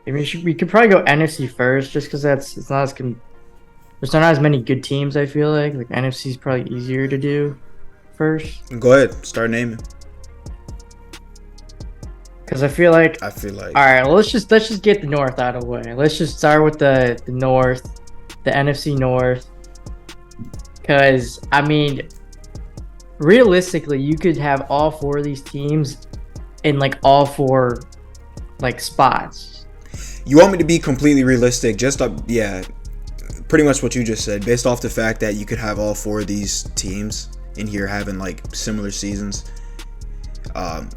I mean, we could probably go NFC first, just because it's not as there's not as many good teams. I feel like NFC is probably easier to do first, Go ahead, start naming. because I feel like I feel like all right. Well, let's just get the North out of the way. Let's just start with the North, the NFC North, because I mean, realistically, you could have all four of these teams in like all four like spots. you want me to be completely realistic. Just yeah, pretty much what you just said, based off the fact that you could have all four of these teams in here having like similar seasons.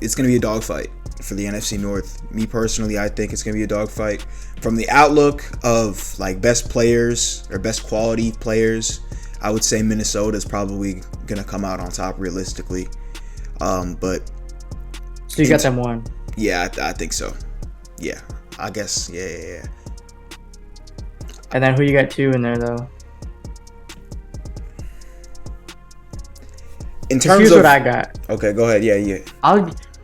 It's gonna be a dogfight for the NFC North. Me personally, I think it's gonna be a dogfight. From the outlook of like best players or best quality players, I would say Minnesota is probably gonna come out on top realistically. But So you got them one. yeah, I think so. Yeah, I guess. Yeah. And then who you got two in there though? In 'Cause terms here's of what I got. okay, go ahead. Yeah.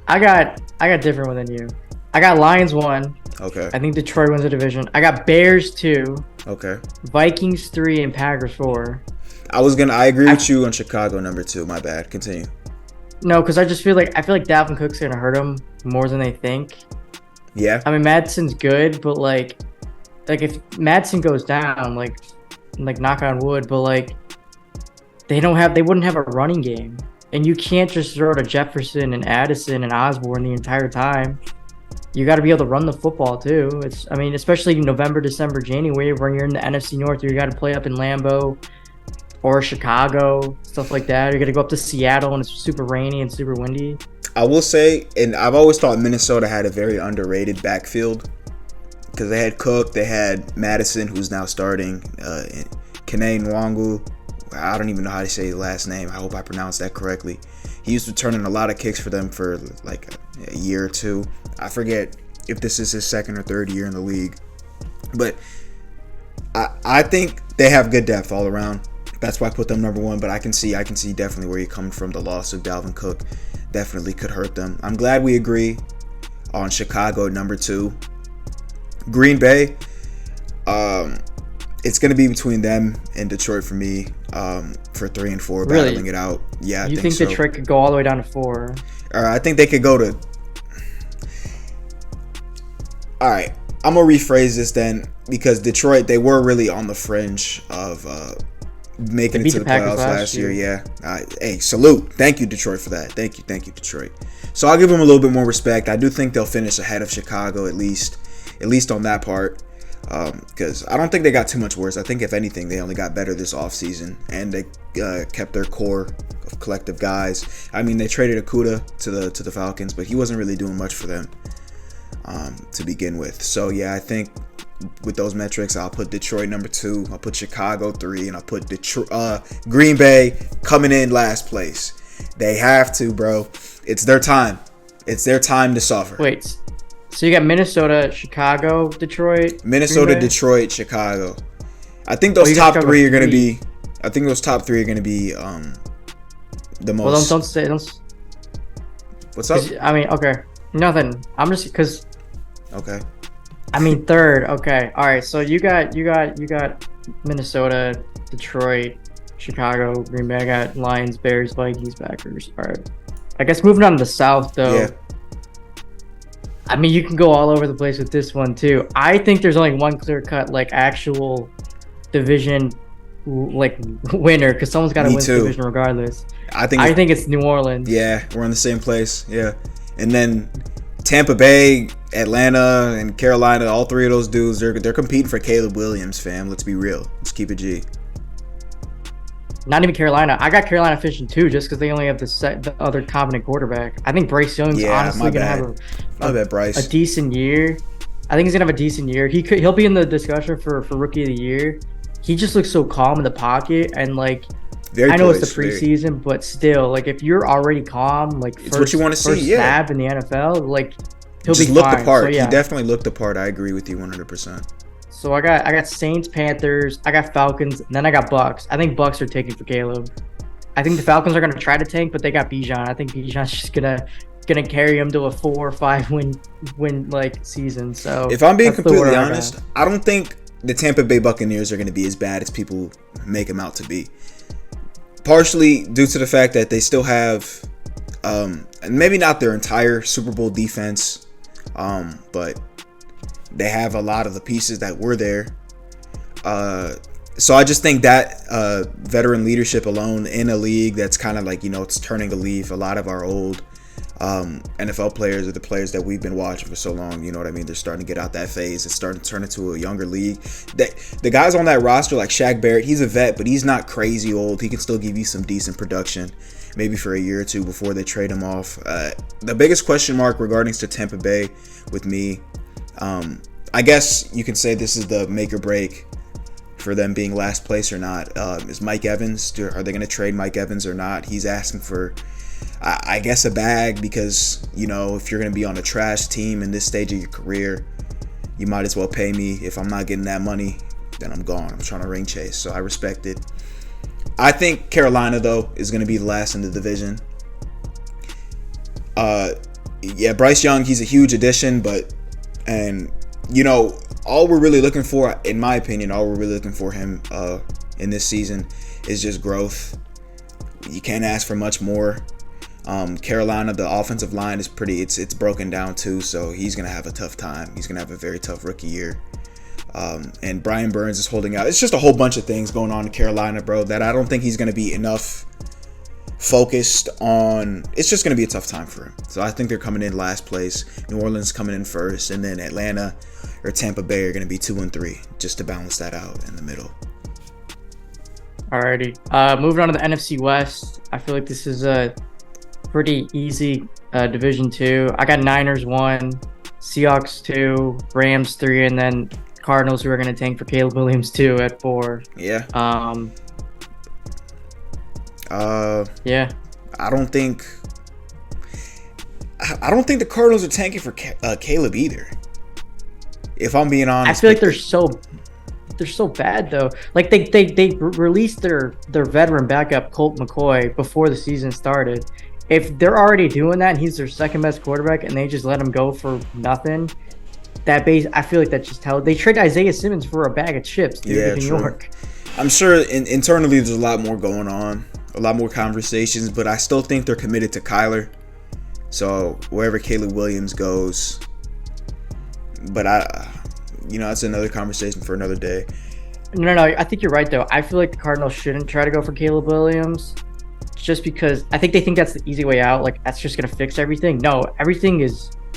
I got different one than you. I got Lions one. Okay. I think Detroit wins the division. I got Bears two, Okay. Vikings three, and Packers four. I agree with you on Chicago number 2. My bad. Continue. No, because I feel like Dalvin Cook's gonna hurt them more than they think. Yeah. I mean, Madsen's good, but like if Madsen goes down, like knock on wood, but like they wouldn't have a running game, and you can't just throw to Jefferson and Addison and Osborne the entire time. You got to be able to run the football too. I mean, especially November, December, January, when you're in the NFC North, you got to play up in Lambeau or Chicago, stuff like that. You're gonna go up to Seattle and it's super rainy and super windy. I will say, and I've always thought Minnesota had a very underrated backfield because they had Cook, they had Madison, who's now starting, Kene Nwangu. I don't even know how to say his last name. I hope I pronounced that correctly. He used to turn in a lot of kicks for them for like a year or two. I forget if this is his second or third year in the league. But I think they have good depth all around. That's why I put them number 1. But I can see definitely where you're coming from. The loss of Dalvin Cook definitely could hurt them. I'm glad we agree on Chicago at number 2. Green Bay, it's going to be between them and Detroit for me for 3 and 4, Really? battling it out. Yeah, You I think so. Detroit could go all the way down to 4? I think they could go to... All right, I'm going to rephrase this then, because Detroit, they were really on the fringe of making it to the playoffs last year. Yeah. Hey, salute. Thank you, Detroit, for that. Thank you, Detroit. So I'll give them a little bit more respect. I do think they'll finish ahead of Chicago at least on that part. Because I don't think they got too much worse. I think if anything, they only got better this offseason, and they kept their core of collective guys. I mean, they traded Okudah to the Falcons, but he wasn't really doing much for them to begin with. So yeah, I think with those metrics, I'll put Detroit number 2, I'll put Chicago 3, and I'll put Green Bay coming in last place. They have to, bro. It's their time. It's their time to suffer. Wait. So you got Minnesota, Chicago, Detroit, Minnesota, Detroit, Chicago. I think those top 3 are going to be. I think those top 3 are going to be the most. Well, don't say. What's up? I mean, okay, nothing. I'm just because. Okay. I mean, 3rd. Okay, all right. So you got Minnesota, Detroit, Chicago, Green Bay. I got Lions, Bears, Vikings, Packers. All right. I guess moving on to the South though. Yeah. I mean, you can go all over the place with this one too. I think there's only one clear-cut, like, actual division, like, winner, because someone's got to win the division regardless. I think it's New Orleans. Yeah, we're in the same place. Yeah, and then Tampa Bay, Atlanta, and Carolina. All 3 of those dudes, they're competing for Caleb Williams, fam. Let's be real. Let's keep it G. Not even Carolina. I got Carolina finishing 2 just because they only have the other competent quarterback. I think Bryce Young's honestly going to have a decent year. I think he's going to have a decent year. He'll be in the discussion for Rookie of the Year. He just looks so calm in the pocket, and like I know it's the preseason, but still, like if you're already calm, like it's what you want to see. Yeah, snap in the NFL, like he'll just be look fine. the part. So, yeah. He definitely looked the part. I agree with you 100%. So I got Saints, Panthers, I got Falcons, and then I got Bucks. I think Bucks are taking for Caleb. I think the Falcons are going to try to tank, but they got Bijan. I think Bijan's just going to gonna carry them to a 4 or 5 win like season. So if I'm being completely honest, I don't think the Tampa Bay Buccaneers are going to be as bad as people make them out to be. Partially due to the fact that they still have, maybe not their entire Super Bowl defense, but they have a lot of the pieces that were there. So I just think that veteran leadership alone in a league that's kind of like, it's turning a leaf. A lot of our old NFL players are the players that we've been watching for so long. You know what I mean? They're starting to get out that phase. It's starting to turn into a younger league. The guys on that roster, like Shaq Barrett, he's a vet, but he's not crazy old. He can still give you some decent production, maybe for a year or two before they trade him off. The biggest question mark regarding to Tampa Bay with me, I guess you can say this is the make or break for them being last place or not, is Mike Evans. Are they going to trade Mike Evans or not? He's asking for, I guess, a bag because, if you're going to be on a trash team in this stage of your career, you might as well pay me. If I'm not getting that money, then I'm gone. I'm trying to ring chase, so I respect it. I think Carolina, though, is going to be the last in the division. Bryce Young, he's a huge addition, all we're really looking for, in my opinion, him in this season is just growth. You can't ask for much more. Carolina, the offensive line is it's broken down too, so he's going to have a tough time. He's going to have a very tough rookie year. And Brian Burns is holding out. It's just a whole bunch of things going on in Carolina, bro, that I don't think he's going to be enough focused on. It's just going to be a tough time for him. So I think they're coming in last place. New Orleans coming in first, and then Atlanta or Tampa Bay are going to be 2 and 3, just to balance that out in the middle. Alrighty. Moving on to the NFC West. I feel like this is a pretty easy Division 2. I got Niners 1, Seahawks 2, Rams 3, and then Cardinals, who are going to tank for Caleb Williams 2 at 4. Yeah. Yeah. I don't think the Cardinals are tanking for Caleb either. If I'm being honest, I feel like they're so bad though. Like they released their veteran backup Colt McCoy before the season started. If they're already doing that and he's their second best quarterback and they just let him go for nothing, I feel like that just tells. They trade Isaiah Simmons for a bag of chips, dude, in New York. I'm sure internally there's a lot more going on, a lot more conversations, but I still think they're committed to Kyler. So wherever Caleb Williams goes, but that's another conversation for another day. No, I think you're right though. I feel like the Cardinals shouldn't try to go for Caleb Williams, just because I think they think that's the easy way out. Like that's just gonna fix everything. No, everything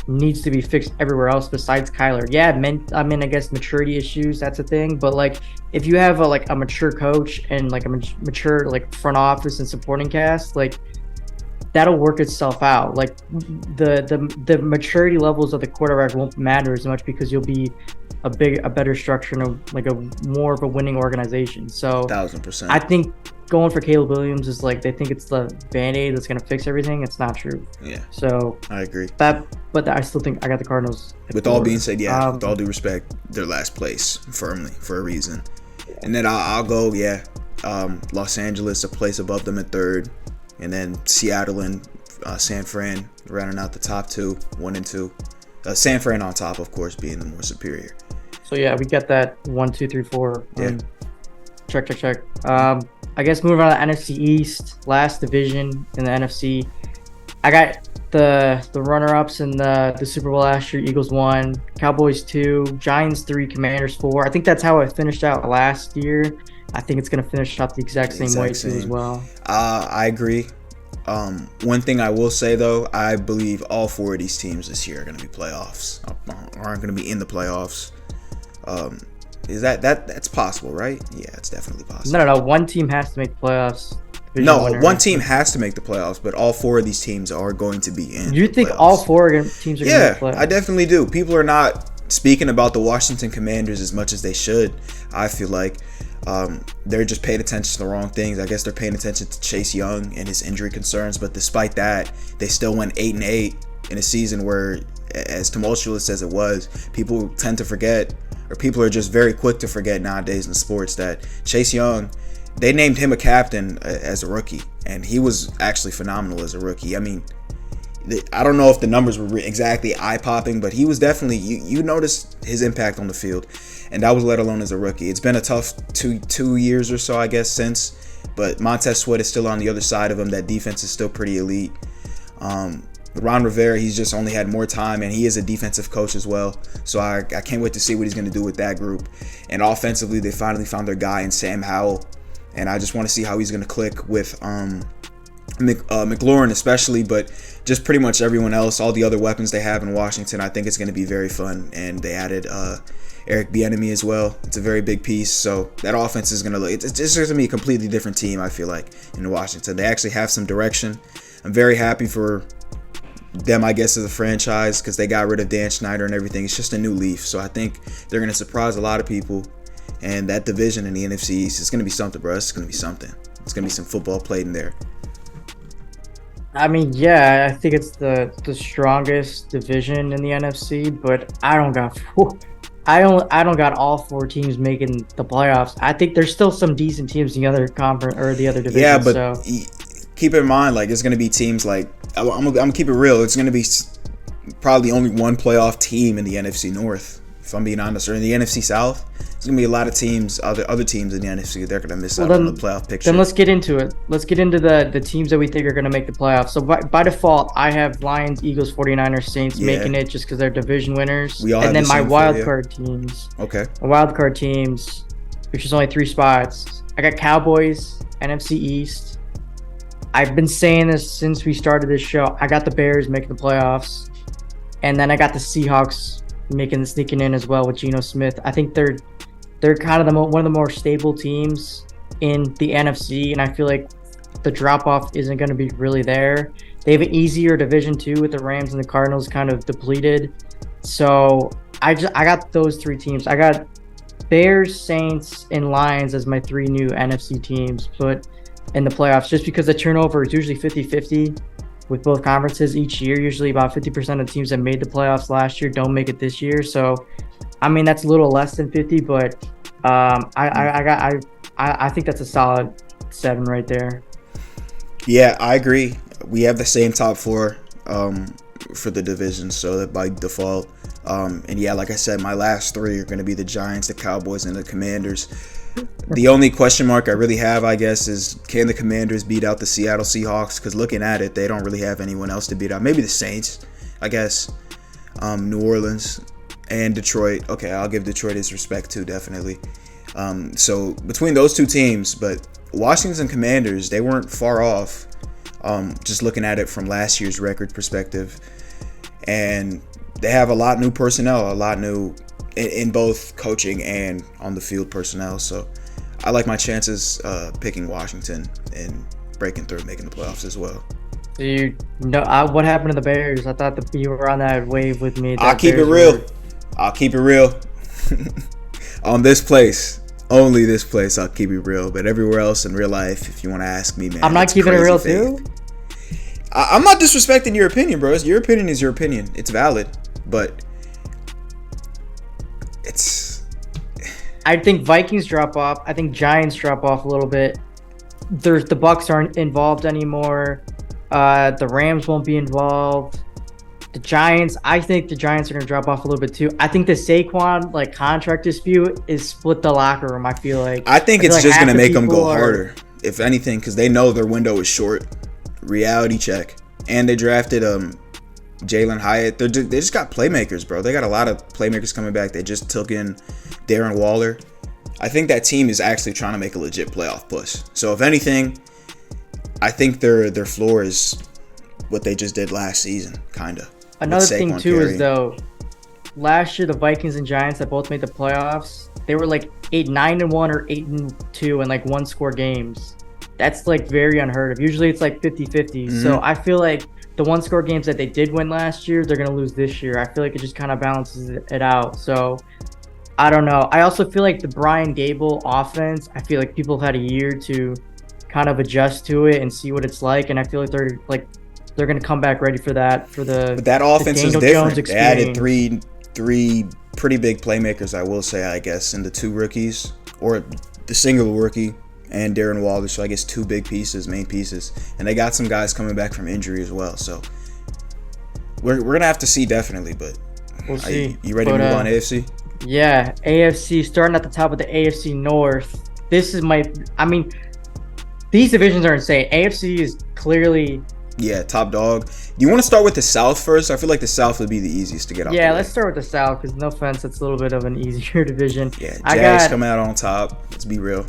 needs to be fixed everywhere else besides Kyler. Yeah, I guess maturity issues, that's a thing. But like, if you have a mature coach and like a mature like front office and supporting cast, like that'll work itself out. Like the maturity levels of the quarterback won't matter as much because you'll be a better structure and more of a winning organization. So 1000%. I think going for Caleb Williams is like they think it's the Band-Aid that's going to fix everything. It's not true. Yeah. So I agree. But I still think I got the Cardinals. With all being said, with all due respect, they're last place firmly for a reason. And then I'll go, Los Angeles, a place above them at 3rd. And then Seattle and San Fran rounding out the top 2, 1 and 2. San Fran on top, of course, being the more superior. So yeah, we got that 1, 2, 3, 4. Check. I guess moving on to the NFC East, last division in the NFC. I got the runner-ups in the Super Bowl last year. Eagles 1, Cowboys 2, Giants 3, Commanders 4. I think that's how it finished out last year. I think it's going to finish out the exact same way too as well. I agree. One thing I will say though, I believe all 4 of these teams this year are going to be playoffs. Aren't going to be in the playoffs. Is that's possible, right? Yeah, it's definitely possible. No. One team has to make the playoffs. One team has to make the playoffs, but all 4 of these teams are going to be in. You think all 4 teams are going to make the playoffs? Yeah, I definitely do. People are not speaking about the Washington Commanders as much as they should. I feel like they're just paying attention to the wrong things. I guess they're paying attention to Chase Young and his injury concerns, but despite that, they still went 8-8 in a season where, as tumultuous as it was, people tend to forget, or people are just very quick to forget nowadays in sports, that Chase Young, they named him a captain as a rookie, and he was actually phenomenal as a rookie. I mean, I don't know if the numbers were exactly eye-popping, but he was definitely, you noticed his impact on the field, and that was let alone as a rookie. It's been a tough two years or so, I guess, since, but Montez Sweat is still on the other side of him. That defense is still pretty elite. Ron Rivera, he's just only had more time, and he is a defensive coach as well, so I can't wait to see what he's going to do with that group. And offensively, they finally found their guy in Sam Howell, and I just want to see how he's going to click with McLaurin especially, but just pretty much everyone else, all the other weapons they have in Washington. I think it's going to be very fun, and they added Eric Bieniemy as well. It's a very big piece, so that offense is going to look, it's just going to be a completely different team, I feel like, in Washington. They actually have some direction. I'm very happy for them, I guess, as a franchise, because they got rid of Dan Snyder and everything. It's just a new leaf, so I think they're going to surprise a lot of people, and that division in the NFC East is going to be something, bro. It's going to be something. It's going to be some football played in there. I mean, yeah, I think it's the strongest division in the NFC, but I don't got all four teams making the playoffs. I think there's still some decent teams in the other conference or the other division. Yeah, but keep in mind, like, it's going to be teams like, I'm gonna keep it real. It's going to be probably only one playoff team in the NFC North, if I'm being honest, or in the NFC South. There's going to be a lot of teams, other teams in the NFC, they're going to miss out on the playoff picture. Then let's get into it. Let's get into the teams that we think are going to make the playoffs. So by default, I have Lions, Eagles, 49ers, Saints making it just because they're division winners. We all and have then my wild card teams. Okay. My wild card teams, which is only 3 spots. I got Cowboys, NFC East. I've been saying this since we started this show. I got the Bears making the playoffs. And then I got the Seahawks sneaking in as well with Geno Smith. I think they're kind of one of the more stable teams in the NFC, and I feel like the drop-off isn't going to be really there. They have an easier division too, with the Rams and the Cardinals kind of depleted. So I got those 3 teams. I got Bears, Saints, and Lions as my 3 new NFC teams put in the playoffs, just because the turnover is usually 50-50 with both conferences each year. Usually about 50% of the teams that made the playoffs last year don't make it this year. So I mean, that's a little less than 50, but I think that's a solid 7 right there. Yeah, I agree. We have the same top 4 for the division, so that by default. And yeah, like I said, my last 3 are going to be the Giants, the Cowboys, and the Commanders. The only question mark I really have, I guess, is can the Commanders beat out the Seattle Seahawks? Because looking at it, they don't really have anyone else to beat out. Maybe the Saints, I guess. New Orleans and Detroit. Okay, I'll give Detroit his respect too, definitely. So between those 2 teams, but Washington Commanders, they weren't far off, just looking at it from last year's record perspective. And they have a lot new personnel, a lot new in both coaching and on the field personnel. So I like my chances picking Washington and breaking through, making the playoffs as well. You know, what happened to the Bears? I thought that you were on that wave with me. I'll keep it real. I'll keep it real. On this place, only this place, I'll keep it real. But everywhere else in real life, if you want to ask me, man, I'm not keeping it real too. I'm not disrespecting your opinion, bro. Your opinion is your opinion. It's valid, but it's. I think Vikings drop off. I think Giants drop off a little bit. The Bucks aren't involved anymore. The Rams won't be involved. The Giants, I think the Giants are going to drop off a little bit too. I think the Saquon contract dispute is split the locker room. I feel like it's just going to make them go harder, if anything, because they know their window is short. Reality check, and they drafted Jalen Hyatt. They just got playmakers, bro. They got a lot of playmakers coming back. They just took in Darren Waller. I think that team is actually trying to make a legit playoff push. So if anything, I think their floor is what they just did last season, kind of. Another thing too is though, last year the Vikings and Giants that both made the playoffs, they were like 9-1 or 8-2 in like 1-score games. That's like very unheard of. Usually it's like 50-50. Mm-hmm. So I feel like the 1-score games that they did win last year, they're gonna lose this year. I feel like it just kind of balances it out. So I don't know. I also feel like the Brian Gable offense, I feel like people had a year to kind of adjust to it and see what it's like, and I feel like they're going to come back ready for that. But that offense is different. They added three pretty big playmakers, I will say, I guess, in the 2 rookies, or the single rookie and Darren Waller. So I guess 2 big pieces, main pieces, and they got some guys coming back from injury as well. So we're gonna have to see definitely. But we'll see. You ready to move on AFC? Yeah, AFC starting at the top of the AFC North. This is these divisions are insane. AFC is clearly top dog. Do you want to start with the South first? I feel like the South would be the easiest to get off. Yeah, let's start with the South because no offense, it's a little bit of an easier division. Yeah, Jags coming out on top. Let's be real.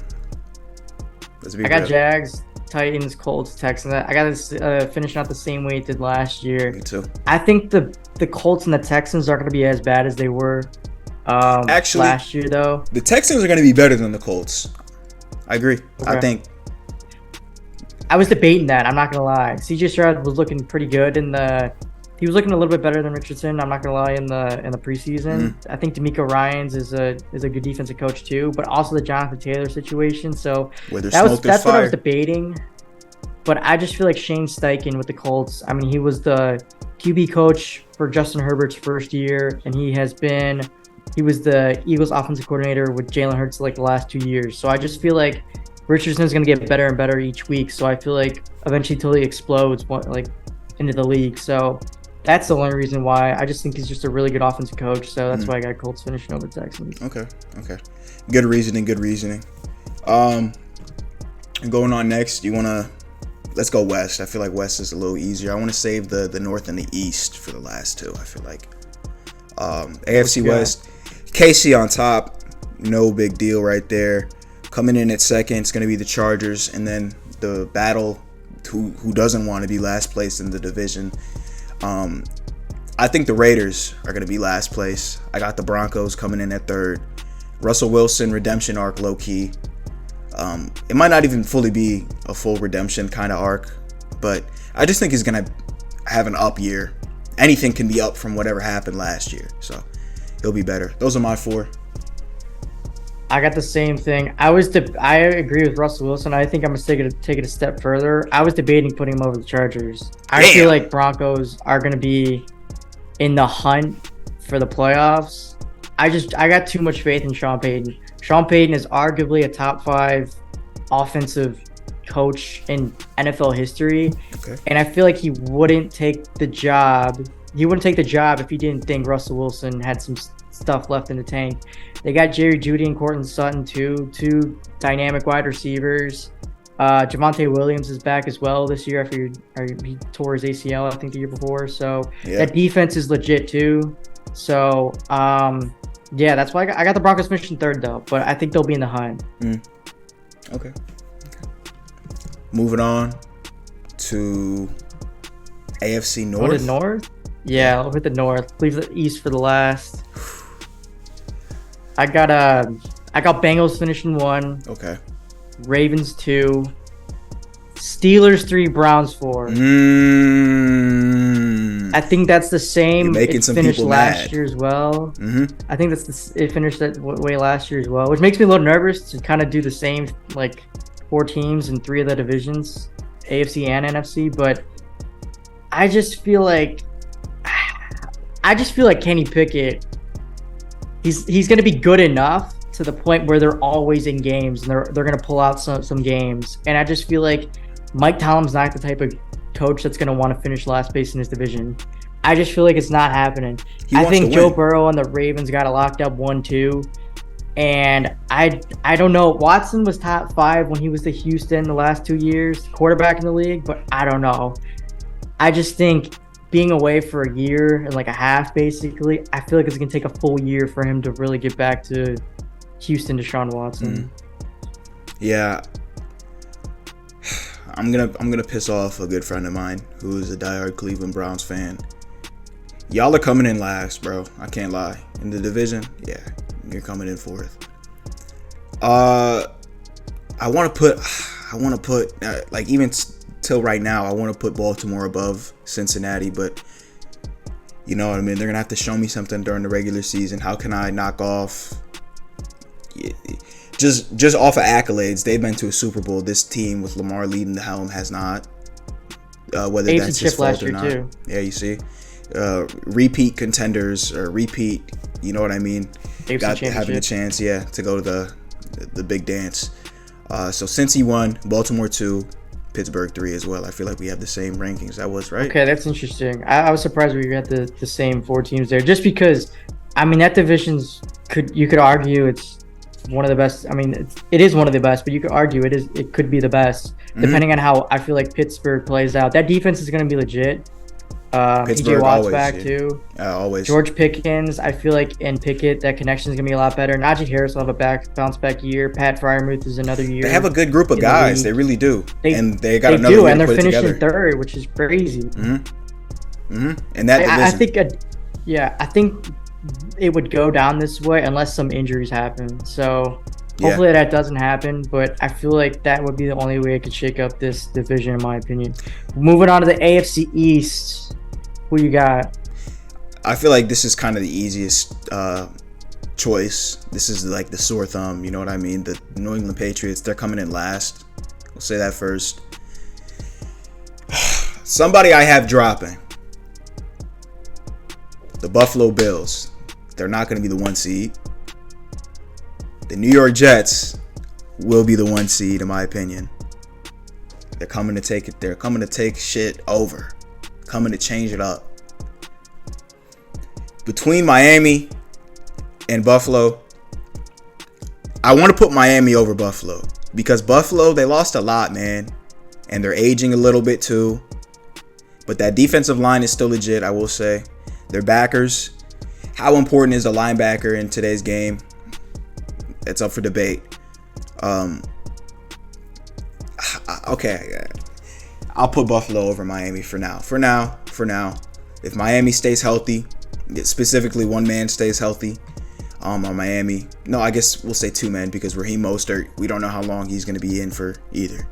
I got Jags, Titans, Colts, Texans. I got this finishing out the same way it did last year. Me too. I think the Colts and the Texans aren't going to be as bad as they were actually last year, though. The Texans are going to be better than the Colts. I agree. Okay. I think. I was debating that. I'm not gonna lie. CJ Stroud was looking pretty good he was looking a little bit better than Richardson. I'm not gonna lie in the preseason. I think D'Amico Ryans is a good defensive coach too, but also the Jonathan Taylor situation. So that's what I was debating. But I just feel like Shane Steichen with the Colts. I mean, he was the QB coach for Justin Herbert's first year, and he was the Eagles offensive coordinator with Jalen Hurts like the last 2 years. So I just feel like Richardson's going to get better and better each week. So I feel like eventually until he explodes into the league. So that's the only reason why. I just think he's just a really good offensive coach. So that's why I got Colts finishing over Texans. Okay. Good reasoning. Going on next, let's go West. I feel like West is a little easier. I want to save the North and the East for the last two. I feel like AFC West, KC on top. No big deal right there. Coming in at second, it's going to be the Chargers, and then the battle, who doesn't want to be last place in the division. I think the Raiders are going to be last place. I got the Broncos coming in at third. Russell Wilson, redemption arc, low-key. It might not even fully be a full redemption kind of arc, but I just think he's going to have an up year. Anything can be up from whatever happened last year, so he'll be better. Those are my four. I got the same thing. I agree with Russell Wilson. I think I'm going to take it a step further. I was debating putting him over the Chargers. I feel like Broncos are going to be in the hunt for the playoffs. I got too much faith in Sean Payton. Sean Payton is arguably a top 5 offensive coach in NFL history. Okay. And I feel like he wouldn't take the job. He wouldn't take the job if he didn't think Russell Wilson had some stuff left in the tank. They got Jerry Jeudy and Courtland Sutton too, 2 dynamic wide receivers. Javonte Williams is back as well this year after he tore his ACL, I think, the year before. So that defense is legit too. So that's why I got the Broncos finishing third though, but I think they'll be in the hunt. Okay. Moving on to AFC North. What, the North? Yeah, I'll hit the North. Leave the East for the last. I got Bengals finishing 1. Okay. Ravens 2. Steelers 3. Browns 4. I think that's the same. You're making some people last year as well. I think it finished that way last year as well, which makes me a little nervous to kind of do the same, like 4 teams in 3 of the divisions, AFC and NFC. But I just feel like Kenny Pickett. He's going to be good enough to the point where they're always in games and they're going to pull out some games. And I just feel like Mike Tomlin's not the type of coach that's going to want to finish last place in his division. I just feel like it's not happening. I think Joe Burrow and the Ravens got it locked up 1-2. And I don't know. Watson was top 5 when he was to Houston the last 2 years, quarterback in the league, but I don't know. I just think being away for a year and like a half, basically, I feel like it's gonna take a full year for him to really get back to Houston, Deshaun Watson. Yeah, I'm gonna piss off a good friend of mine who is a diehard Cleveland Browns fan. Y'all are coming in last, bro. I can't lie. In the division, yeah, you're coming in 4th. I want to put like even till right now, I want to put Baltimore above Cincinnati, but you know what I mean? They're going to have to show me something during the regular season. How can I knock off just off of accolades? They've been to a Super Bowl. This team with Lamar leading the helm has not. Whether that's his fault or not. Too. Yeah, you see. Repeat contenders or repeat, you know what I mean? Having a chance, to go to the big dance. So since he won, Baltimore 2, Pittsburgh 3 as well. I feel like we have the same rankings. That was right. Okay, that's interesting. I was surprised we got the same 4 teams there, just because, I mean, that division's you could argue it's one of the best. I mean, it is one of the best, but you could argue it could be the best, depending on how I feel like Pittsburgh plays out. That defense is going to be legit. PJ Watt's back too. Always. George Pickens, I feel like, and Pickett, that connection is gonna be a lot better. Najee Harris will have a bounce back year. Pat Freiermuth is another year. They have a good group of guys. They really do. And they got they another do, year and to they're put it finishing together. third, which is crazy. And that I think, I think it would go down this way unless some injuries happen. So hopefully that doesn't happen, but I feel like that would be the only way it could shake up this division, in my opinion. Moving on to the AFC East. Who you got? I feel like this is kind of the easiest choice. This is like the sore thumb, you know what I mean? The New England Patriots, they're coming in last. We'll say that first. Somebody I have dropping. The Buffalo Bills. They're not going to be the 1 seed. The New York Jets will be the 1 seed, in my opinion. They're coming to take it. They're coming to take shit over. Coming to change it up. Between Miami and Buffalo, I want to put Miami over Buffalo because Buffalo, they lost a lot, man, and they're aging a little bit too. But that defensive line is still legit, I will say. Their backers, how important is a linebacker in today's game? It's up for debate. Okay. I'll put Buffalo over Miami for now. For now. If Miami stays healthy, specifically one man stays healthy on Miami. No, I guess we'll say 2 men because Raheem Mostert, we don't know how long he's going to be in for either.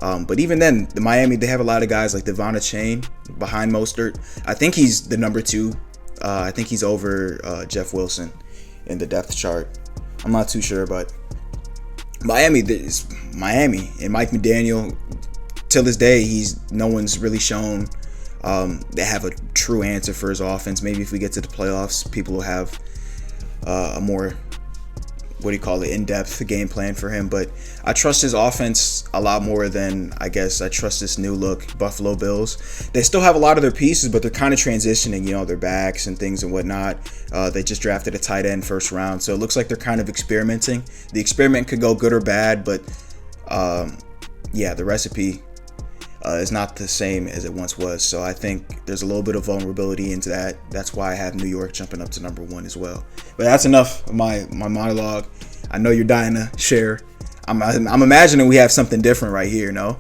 But even then, the Miami, they have a lot of guys like Devon Achane behind Mostert. I think he's the number 2. I think he's over Jeff Wilson in the depth chart. I'm not too sure, but Miami and Mike McDaniel, till this day, no one's really shown they have a true answer for his offense. Maybe if we get to the playoffs, people will have a more, in-depth game plan for him. But I trust his offense a lot more than, I guess, I trust this new look Buffalo Bills. They still have a lot of their pieces, but they're kind of transitioning, their backs and things and whatnot. They just drafted a tight end first round, so it looks like they're kind of experimenting. The experiment could go good or bad, but the recipe is not the same as it once was. So I think there's a little bit of vulnerability into that. That's why I have New York jumping up to number 1 as well. But that's enough of my monologue. I know you're dying to share. I'm imagining we have something different right here, no?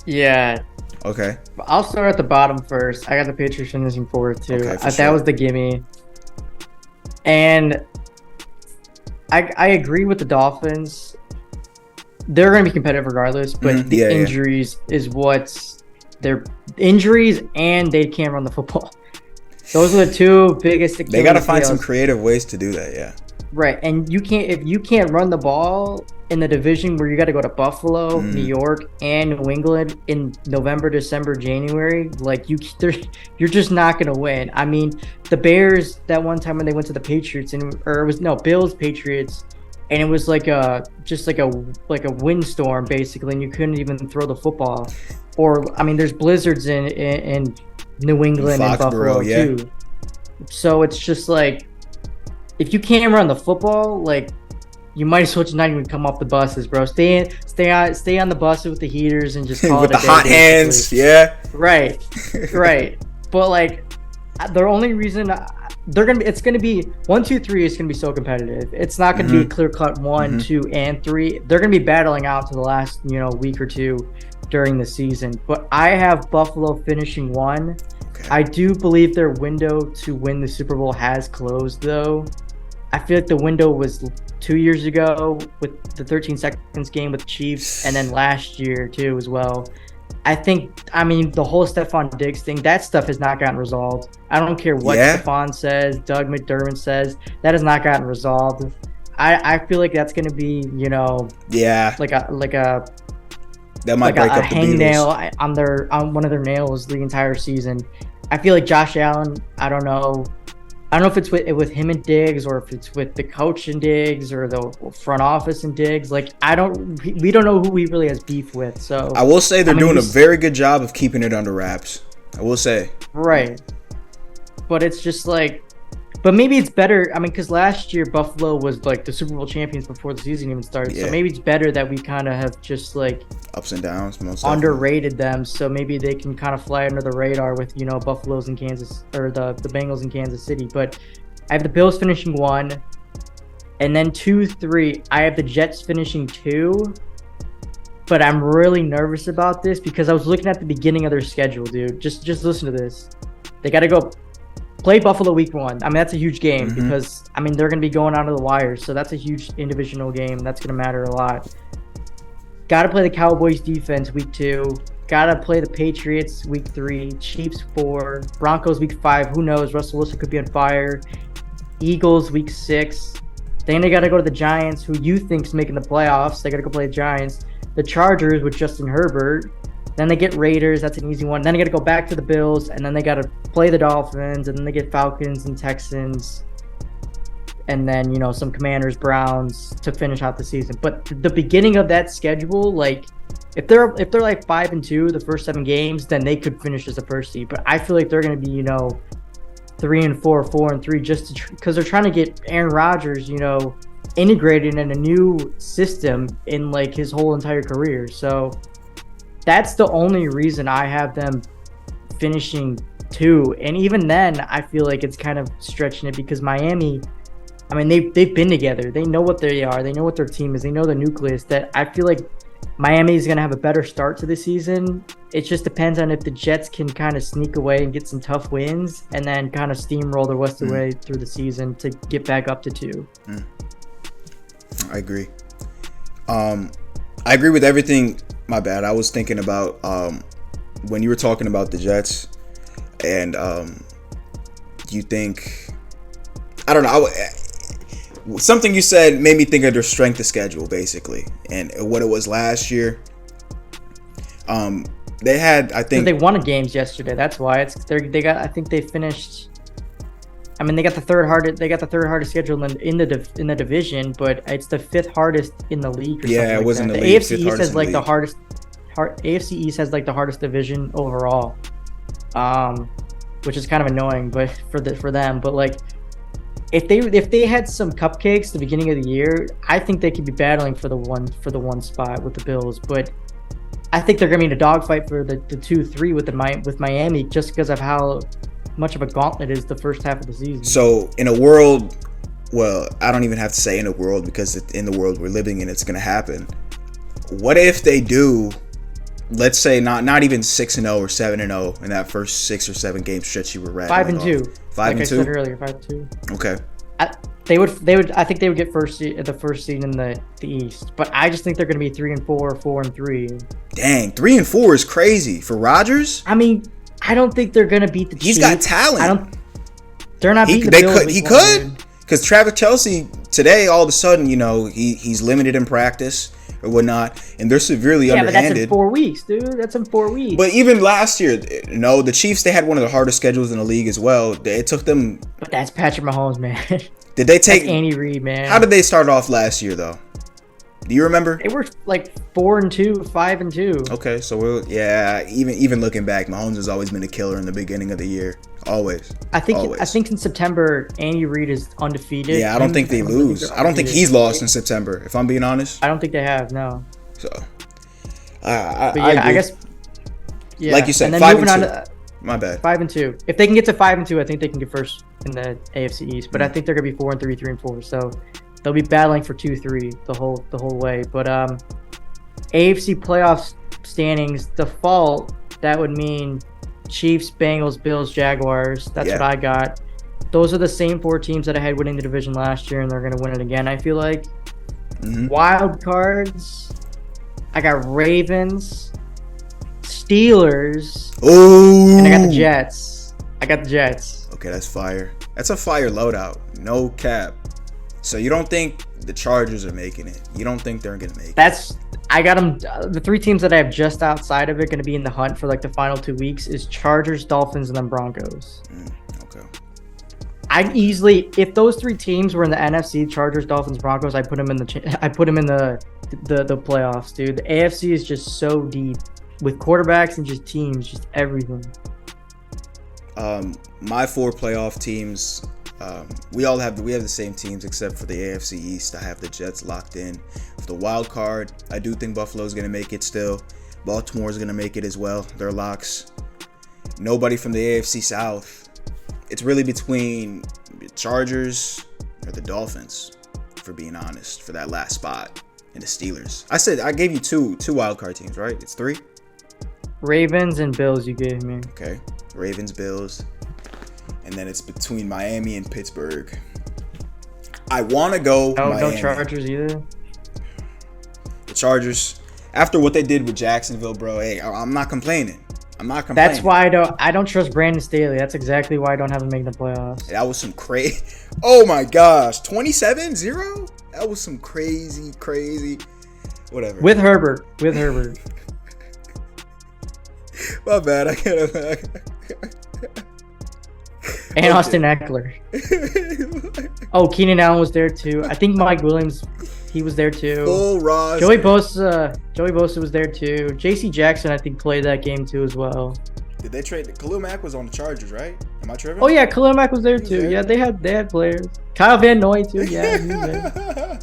Yeah. Okay. I'll start at the bottom first. I got the Patriots finishing 4th too. Okay, that was the gimme. And I agree with the Dolphins. They're going to be competitive regardless, but the injuries is what's their injuries, and they can't run the football. Those are the 2 biggest. They got to find some creative ways to do that, yeah. Right, and if you can't run the ball in the division where you got to go to Buffalo, New York, and New England in November, December, January, like you're just not going to win. I mean, the Bears that one time when they went to the Patriots Bills Patriots. And it was like a windstorm basically, and you couldn't even throw the football. Or I mean, there's blizzards in New England and Buffalo too. So it's just like, if you can't run the football, like, you might as well just not even come off the buses, bro. Stay on the buses with the heaters and just call with it a the hot hands, yeah. Right. But like, the only reason it's gonna be 1, 2, 3 is gonna be so competitive. It's not gonna be a clear cut 1, 2, and 3. They're gonna be battling out to the last week or 2 during the season. But I have Buffalo finishing 1. Okay. I do believe their window to win the Super Bowl has closed though. I feel like the window was 2 years ago with the 13 seconds game with the Chiefs, and then last year too as well. I mean, the whole Stephon Diggs thing, that stuff has not gotten resolved. I don't care what Stephon says, Doug McDermott says, that has not gotten resolved. I feel like that's going to be, like a that might break up the hangnail on one of their nails the entire season. I feel like Josh Allen, I don't know. I don't know if it's with him and Diggs, or if it's with the coach and Diggs, or the front office and Diggs. Like, we don't know who he really has beef with. So I will say they're doing a very good job of keeping it under wraps. I will say. Right. But it's just like, but maybe it's better. I mean, because last year Buffalo was like the Super Bowl champions before the season even started. Yeah. So maybe it's better that we kind of have just like ups and downs, most underrated them. So maybe they can kind of fly under the radar with, you know, Buffalo's in Kansas, or the Bengals in Kansas City. But I have the Bills finishing 1, and then 2, 3. I have the Jets finishing 2. But I'm really nervous about this because I was looking at the beginning of their schedule, dude. Just listen to this. They got to go play Buffalo week 1. I mean, that's a huge game because, I mean, they're going to be going out of the wires. So that's a huge individual game. That's going to matter a lot. Got to play the Cowboys defense week 2. Got to play the Patriots week 3. Chiefs 4. Broncos week 5. Who knows? Russell Wilson could be on fire. Eagles week 6. Then they got to go to the Giants, who you think's making the playoffs. They got to go play the Giants. The Chargers with Justin Herbert. Then they get Raiders. That's an easy one. Then they got to go back to the Bills, and then they got to play the Dolphins, and then they get Falcons and Texans, and then, you know, some Commanders, Browns to finish out the season. But the beginning of that schedule, like, if they're like 5-2 the first 7 games, then they could finish as the first seed. But I feel like they're going to be, you know, 3-4, 4-3, just because they're trying to get Aaron Rodgers, you know, integrated in a new system in like his whole entire career. So that's the only reason I have them finishing 2. And even then, I feel like it's kind of stretching it because Miami, I mean, they've been together. They know what they are. They know what their team is. They know the nucleus. That I feel like Miami is going to have a better start to the season. It just depends on if the Jets can kind of sneak away and get some tough wins and then kind of steamroll the rest of the way through the season to get back up to 2. I agree. I agree with everything. My bad. I was thinking about when you were talking about the Jets, and you think, I don't know, something you said made me think of their strength of schedule, basically, and what it was last year. They had, I think, they won games yesterday. That's why they got. I think they finished. I mean, they got the third hardest schedule in the division, but it's the 5th hardest in the league. Or yeah, it wasn't the league. AFC East has like the hardest. AFC East has like the hardest division overall, which is kind of annoying, but for them. But like, if they had some cupcakes at the beginning of the year, I think they could be battling for the one spot with the Bills. But I think they're gonna be in a dogfight for the 2-3 with Miami, just because of how much of a gauntlet is the first half of the season. So in a world, well, I don't even have to say in a world, because in the world we're living in, it's going to happen. What if they do, let's say not even 6-0 or 7-0 in that first 6 or 7 game stretch you were rattling 5-2. 5-2. Like I said earlier, 5-2. Okay. They would. I think they would get the first seed in the East, but I just think they're going to be 3-4, 4-3. Dang, 3-4 is crazy for Rodgers. I mean, I don't think they're gonna beat the Chiefs. He's got talent. They're not beating the Bills. He could, because Travis Kelce today, all of a sudden, you know, he's limited in practice or whatnot, and they're severely underhanded. Yeah, but that's in 4 weeks, dude. That's in 4 weeks. But even last year, no, the Chiefs, they had one of the hardest schedules in the league as well. It took them. But that's Patrick Mahomes, man. Did they take that's Andy Reid, man? How did they start off last year, though? Do you remember? They were like 4-2, 5-2. Okay, so even looking back, Mahomes has always been a killer in the beginning of the year. Always. I think in September, Andy Reid is undefeated. Yeah, I don't think they lose. I don't think he's lost in September, if I'm being honest. I don't think they have, no. So, I guess. Yeah. Like you said, 5-2. My bad. 5-2. If they can get to 5-2, I think they can get first in the AFC East. But I think they're gonna be 4-3, 3-4. So they'll be battling for 2-3 the whole way. But AFC playoff standings default, that would mean Chiefs, Bengals, Bills, Jaguars. That's what I got. Those are the same 4 teams that I had winning the division last year, and they're gonna win it again, I feel like. Wild cards, I got Ravens, Steelers, and I got the Jets. Okay, that's fire. That's a fire loadout. No cap. So you don't think the Chargers are making it? You don't think they're gonna make it? I got them. The 3 teams that I have just outside of it going to be in the hunt for like the final 2 weeks is Chargers, Dolphins, and then Broncos. Okay. I'd easily, if those three teams were in the NFC, Chargers, Dolphins, Broncos, I put them in the playoffs, dude. The AFC is just so deep with quarterbacks and just teams, just everything. My 4 playoff teams, we have the same teams except for the AFC East. I have the Jets locked in. For the wild card, I do think Buffalo's going to make it still. Baltimore's going to make it as well. They're locks. Nobody from the AFC South. It's really between the Chargers or the Dolphins, for being honest, for that last spot, and the Steelers. I gave you two wild card teams, right? It's 3? Ravens and Bills you gave me. Okay. Ravens, Bills. And then it's between Miami and Pittsburgh. I want to go Miami. No Chargers either? The Chargers, after what they did with Jacksonville, bro, hey, I'm not complaining. That's why I don't trust Brandon Staley. That's exactly why I don't have him making the playoffs. That was some crazy. Oh my gosh, 27-0? That was some crazy. Whatever. With Herbert. My bad. I can't. And okay. Austin Eckler. Oh, Keenan Allen was there too. I think Mike Williams, he was there too. Full roster. Joey Bosa was there too. J.C. Jackson, I think, played that game too as well. Did they trade? Khalil Mack was on the Chargers, right? Am I tripping? Oh yeah, Khalil Mack was there too. Yeah, they had players. Kyle Van Noy too. Yeah, he was there.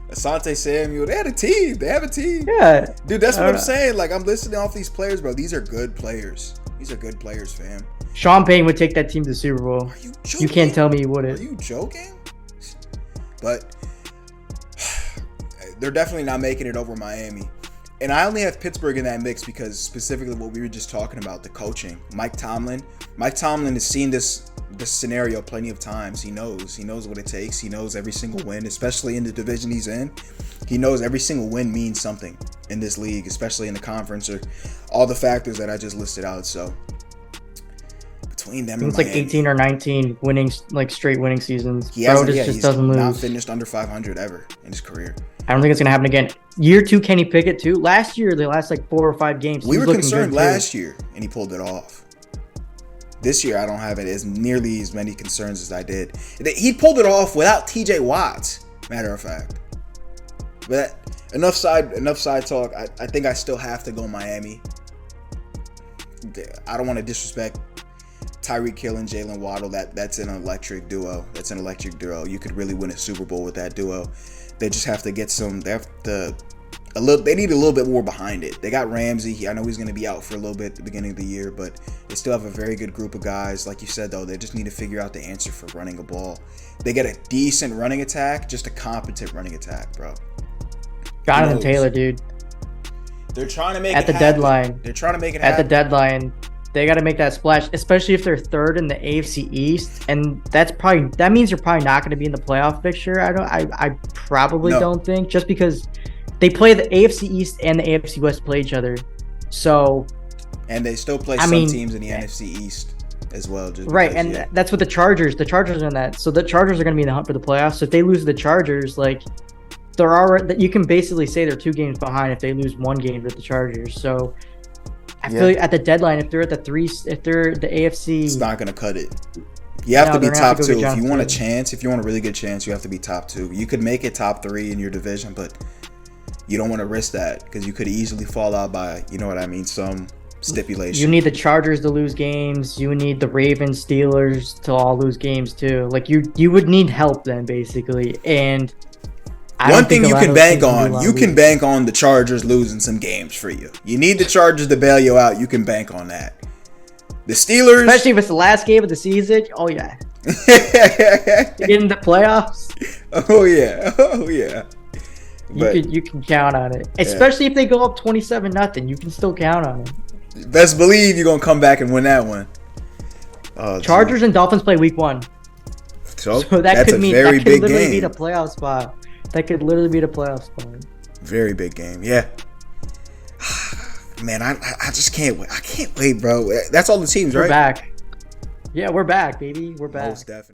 Asante Samuel, they had a team. They have a team. Yeah, dude, that's what I'm saying. Like, I'm listening off these players, bro. These are good players. These are good players, fam. Sean Payton would take that team to the Super Bowl. Are you joking? You can't tell me he wouldn't. Are you joking? But they're definitely not making it over Miami. And I only have Pittsburgh in that mix because specifically what we were just talking about, the coaching. Mike Tomlin has seen this scenario plenty of times. He knows what it takes. He knows every single win, especially in the division he's in. He knows every single win means something in this league, especially in the conference, or all the factors that I just listed out. So between them, it's like 18 or 19 straight winning seasons. He doesn't lose. Not finished under 500 ever in his career. I don't think it's gonna happen again. Year 2, Kenny Pickett too. Last year, the last 4 or 5 games, we were concerned last year, and he pulled it off. This year, I don't have it as nearly as many concerns as I did. He pulled it off without T.J. Watt, matter of fact. But enough side talk. I think I still have to go Miami. I don't want to disrespect Tyreek Hill and Jalen Waddle. That's an electric duo. You could really win a Super Bowl with that duo. They just have to get some. They need a little bit more behind it. They got Ramsey. I know he's going to be out for a little bit at the beginning of the year, but they still have a very good group of guys. Like you said, though, they just need to figure out the answer for running a ball. They get a decent running attack, just a competent running attack, bro. Jonathan Taylor, dude. They're trying to make it happen. Deadline. They're trying to make it happen. At the deadline, they got to make that splash, especially if they're third in the AFC East, and that means you're probably not going to be in the playoff picture. I probably don't think, just because they play the AFC East and the AFC West play each other. So, and they still play some teams in the NFC East as well. Right, and that's what the Chargers are in that. So the Chargers are going to be in the hunt for the playoffs. So if they lose the Chargers, they're already, you can basically say they're 2 games behind if they lose 1 game with the Chargers. So I feel like at the deadline, if they're at the 3, if they're the AFC, it's not going to cut it. You have to be top 2. If you want a chance, if you want a really good chance, you have to be top 2. You could make it top 3 in your division, but you don't want to risk that because you could easily fall out by, you know what I mean, some stipulation. You need the Chargers to lose games. You need the Ravens, Steelers to all lose games too. You would need help then, basically. And one thing you can bank on the Chargers losing some games for you. You need the Chargers to bail you out. You can bank on that. The Steelers, especially if it's the last game of the season. Oh yeah. In the playoffs. Oh yeah. You can count on it, especially if they go up 27-0. You can still count on it. Best believe you're gonna come back and win that one. Chargers and Dolphins play week 1, so that could literally be the playoff spot. That could literally be the playoff spot. Very big game, yeah. Man, I just can't wait. I can't wait, bro. That's all the teams, right? We're back. Yeah, we're back, baby. We're back. Most definitely.